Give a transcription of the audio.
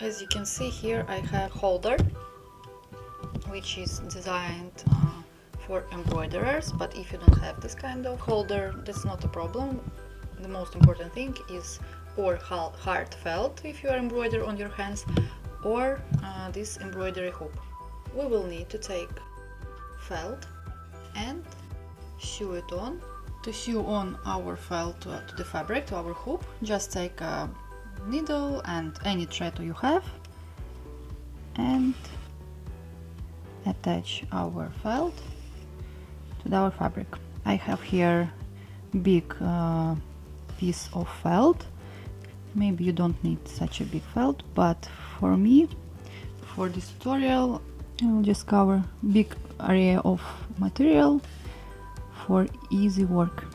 As you can see here, I have holder which is designed for embroiderers, but if you don't have this kind of holder, that's not a problem. The most important thing is or hard felt if you are embroider on your hands, or this embroidery hoop. We will need to take felt and sew it on. To sew on our felt to the fabric, to our hoop, just take a needle and any thread you have and attach our felt to our fabric. I have here big piece of felt. Maybe you don't need such a big felt, but for me, for this tutorial, I will just cover big area of material for easy work.